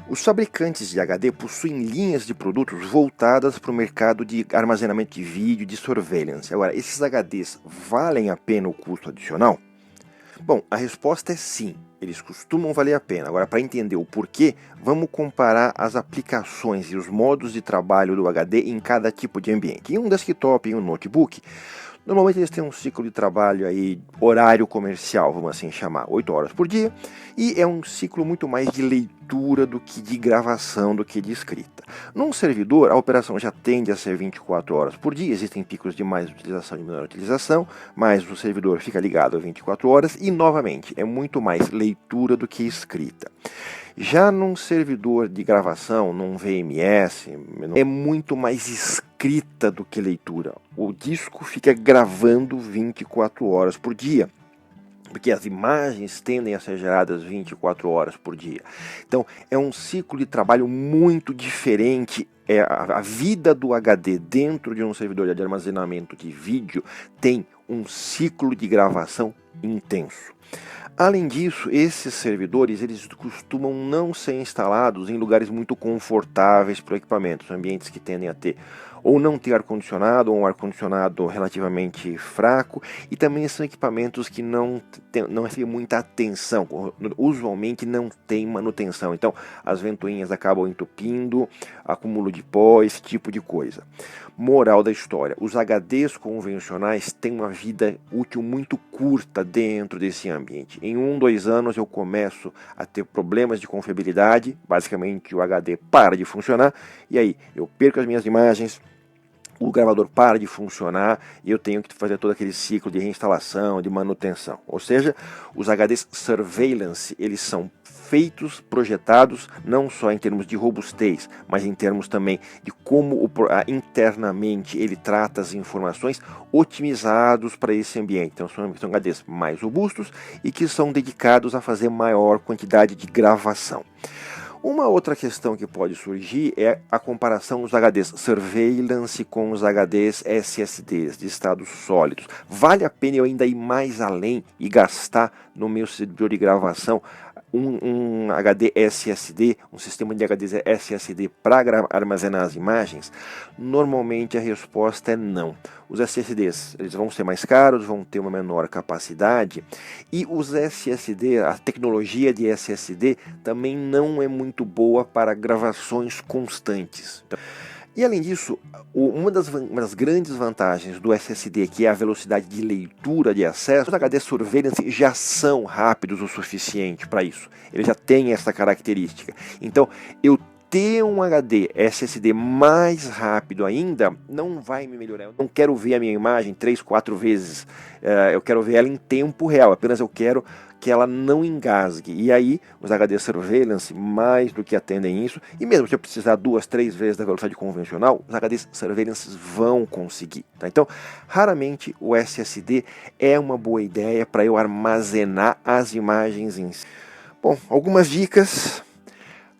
Os fabricantes de HD possuem linhas de produtos voltadas para o mercado de armazenamento de vídeo e de surveillance. Agora, esses HDs valem a pena o custo adicional? Bom, a resposta é sim, eles costumam valer a pena. Agora, para entender o porquê, vamos comparar as aplicações e os modos de trabalho do HD em cada tipo de ambiente. Em um desktop e um notebook, normalmente eles têm um ciclo de trabalho aí, horário comercial, vamos assim chamar, 8 horas por dia, e é um ciclo muito mais de leitura do que de gravação, do que de escrita. Num servidor, a operação já tende a ser 24 horas por dia, existem picos de mais utilização e menor utilização, mas o servidor fica ligado a 24 horas e, novamente, é muito mais leitura do que escrita. Já num servidor de gravação, num VMS, é muito mais escrita do que leitura. O disco fica gravando 24 horas por dia, porque as imagens tendem a ser geradas 24 horas por dia. Então, é um ciclo de trabalho muito diferente. A vida do HD dentro de um servidor de armazenamento de vídeo tem um ciclo de gravação intenso. Além disso, esses servidores eles costumam não ser instalados em lugares muito confortáveis para o equipamento, ambientes que tendem a ter ou não ter ar-condicionado, ou um ar-condicionado relativamente fraco, e também são equipamentos que não recebem muita atenção, usualmente não tem manutenção, então as ventoinhas acabam entupindo, acúmulo de pó, esse tipo de coisa. Moral da história, os HDs convencionais têm uma vida útil muito curta dentro desse ambiente. Em 2 anos eu começo a ter problemas de confiabilidade, basicamente o HD para de funcionar, e aí eu perco as minhas imagens, o gravador para de funcionar e eu tenho que fazer todo aquele ciclo de reinstalação, de manutenção. Ou seja, os HDs surveillance, eles são feitos, projetados, não só em termos de robustez, mas em termos também de como internamente ele trata as informações, otimizados para esse ambiente. Então são HDs mais robustos e que são dedicados a fazer maior quantidade de gravação. Uma outra questão que pode surgir é a comparação dos HDs surveillance com os HDs SSDs, de estados sólidos. Vale a pena eu ainda ir mais além e gastar no meu servidor de gravação um HD SSD, um sistema de HDs SSD para armazenar as imagens? Normalmente a resposta é não. Os SSDs eles vão ser mais caros, vão ter uma menor capacidade, e os SSD, a tecnologia de SSD também não é muito boa para gravações constantes. E além disso, uma das grandes vantagens do SSD, que é a velocidade de leitura de acesso, os HD Surveillance já são rápidos o suficiente para isso. Eles já têm essa característica. Então, eu ter um HD SSD mais rápido ainda não vai me melhorar. Eu não quero ver a minha imagem 3, 4 vezes. Eu quero ver ela em tempo real. Apenas eu quero que ela não engasgue. E aí, os HD Surveillance mais do que atendem isso. E mesmo se eu precisar 2, 3 vezes da velocidade convencional, os HD Surveillance vão conseguir. Tá? Então, raramente o SSD é uma boa ideia para eu armazenar as imagens em si. Bom, algumas dicas.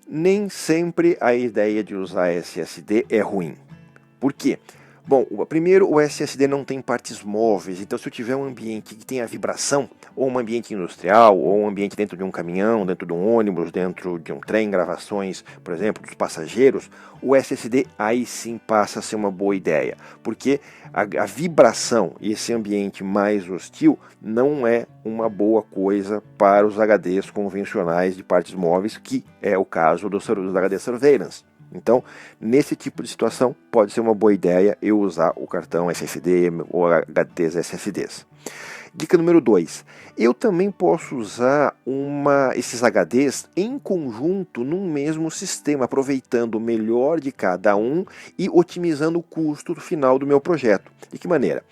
Nem sempre a ideia de usar SSD é ruim. Por quê? Bom, primeiro, o SSD não tem partes móveis, então se eu tiver um ambiente que tenha vibração, ou um ambiente industrial, ou um ambiente dentro de um caminhão, dentro de um ônibus, dentro de um trem, gravações, por exemplo, dos passageiros, o SSD aí sim passa a ser uma boa ideia, porque a vibração e esse ambiente mais hostil não é uma boa coisa para os HDs convencionais de partes móveis, que é o caso dos HD Surveillance. Então, nesse tipo de situação, pode ser uma boa ideia eu usar o cartão SSD ou HDs SSDs. Dica número 2. Eu também posso usar esses HDs em conjunto num mesmo sistema, aproveitando o melhor de cada um e otimizando o custo final do meu projeto. De que maneira?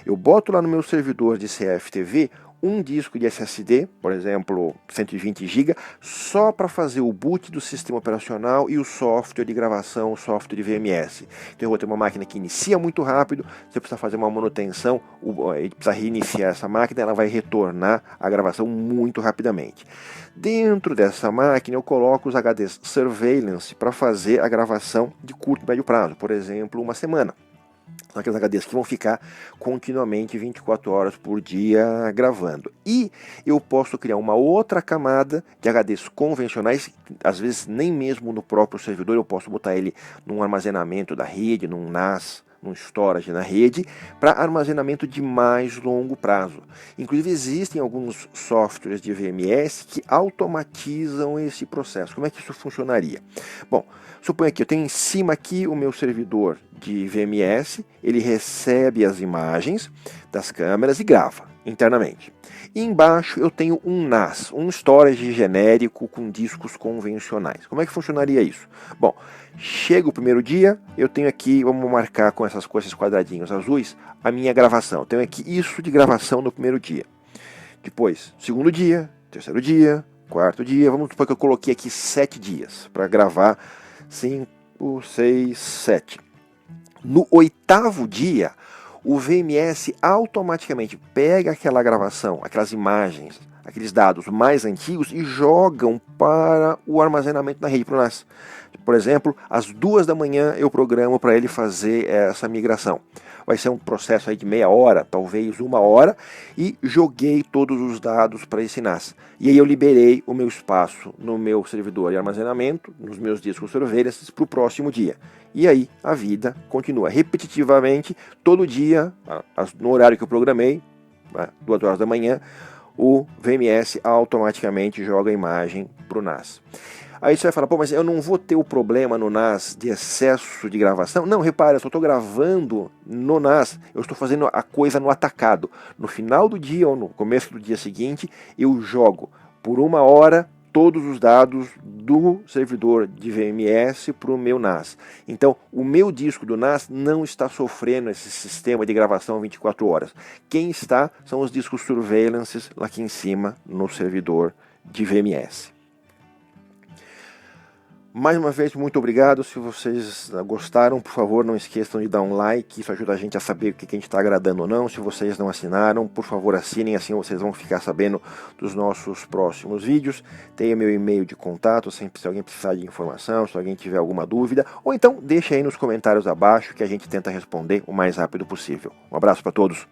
Eu boto lá no meu servidor de CFTV um disco de SSD, por exemplo, 120 GB, só para fazer o boot do sistema operacional e o software de gravação, o software de VMS. Então eu vou ter uma máquina que inicia muito rápido, se eu precisar fazer uma manutenção, precisa reiniciar essa máquina, ela vai retornar a gravação muito rapidamente. Dentro dessa máquina eu coloco os HDs Surveillance para fazer a gravação de curto e médio prazo, por exemplo, uma semana. São aqueles HDs que vão ficar continuamente 24 horas por dia gravando. E eu posso criar uma outra camada de HDs convencionais, às vezes nem mesmo no próprio servidor, eu posso botar ele num armazenamento da rede, num NAS, num storage na rede, para armazenamento de mais longo prazo. Inclusive existem alguns softwares de VMS que automatizam esse processo. Como é que isso funcionaria? Bom, suponha que eu tenho em cima aqui o meu servidor de VMS, ele recebe as imagens das câmeras e grava internamente. E embaixo eu tenho um NAS, um storage genérico com discos convencionais. Como é que funcionaria isso? Bom, chega o primeiro dia, eu tenho aqui, vamos marcar com essas coisas, quadradinhos azuis, a minha gravação. Eu tenho aqui isso de gravação no primeiro dia. Depois, segundo dia, terceiro dia, quarto dia, vamos supor que eu coloquei aqui 7 dias para gravar 5, 6, 7. No 8º dia, o VMS automaticamente pega aquela gravação, aquelas imagens, aqueles dados mais antigos e jogam para o armazenamento na rede para o NAS. Por exemplo, às 2 da manhã eu programo para ele fazer essa migração. Vai ser um processo aí de meia hora, talvez 1 hora, e joguei todos os dados para esse NAS. E aí eu liberei o meu espaço no meu servidor de armazenamento, nos meus discos surveillance, para o próximo dia. E aí a vida continua repetitivamente, todo dia, no horário que eu programei, 2 horas da manhã, o VMS automaticamente joga a imagem para o NAS. Aí você vai falar, pô, mas eu não vou ter o problema no NAS de excesso de gravação? Não, repare, eu só estou gravando no NAS, eu estou fazendo a coisa no atacado. No final do dia ou no começo do dia seguinte, eu jogo por 1 hora todos os dados do servidor de VMS para o meu NAS. Então, o meu disco do NAS não está sofrendo esse sistema de gravação 24 horas. Quem está são os discos surveillance lá aqui em cima no servidor de VMS. Mais uma vez, muito obrigado. Se vocês gostaram, por favor, não esqueçam de dar um like. Isso ajuda a gente a saber o que a gente está agradando ou não. Se vocês não assinaram, por favor, assinem. Assim vocês vão ficar sabendo dos nossos próximos vídeos. Tenha meu e-mail de contato, sempre se alguém precisar de informação, se alguém tiver alguma dúvida. Ou então, deixe aí nos comentários abaixo que a gente tenta responder o mais rápido possível. Um abraço para todos.